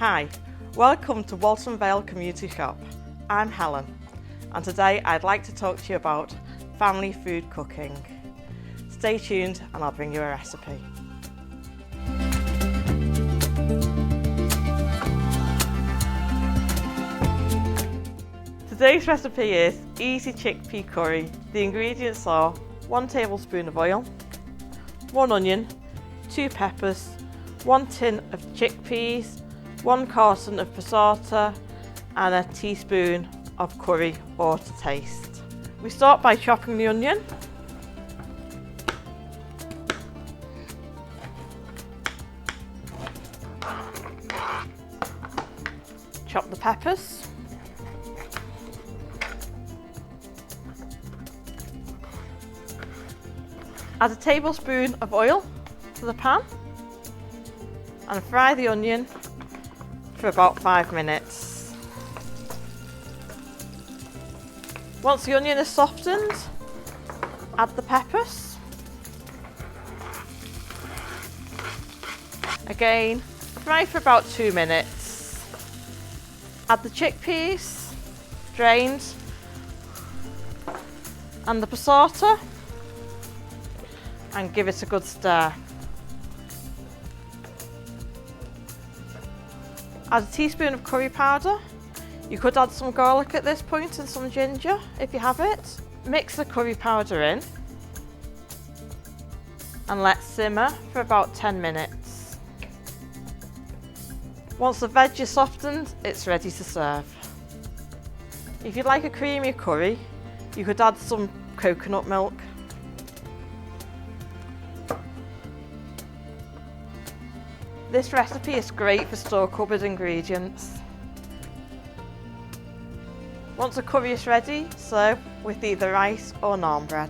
Hi, welcome to Walton Vale Community Shop. I'm Helen, and today I'd like to talk to you about family food cooking. Stay tuned and I'll bring you a recipe. Today's recipe is easy chickpea curry. The ingredients are 1 tablespoon of oil, 1 onion, 2 peppers, 1 tin of chickpeas, 1 carton of passata and a teaspoon of curry or to taste. We start by chopping the onion. Chop the peppers. Add a tablespoon of oil to the pan and fry the onion for about 5 minutes. Once the onion is softened, add the peppers. Again, fry for about 2 minutes. Add the chickpeas, drained, and the passata, and give it a good stir. Add a teaspoon of curry powder. You could add some garlic at this point and some ginger if you have it. Mix the curry powder in and let simmer for about 10 minutes. Once the veg is softened, it's ready to serve. If you'd like a creamy curry, you could add some coconut milk. This recipe is great for store cupboard ingredients. Once the curry is ready, serve with either rice or naan bread.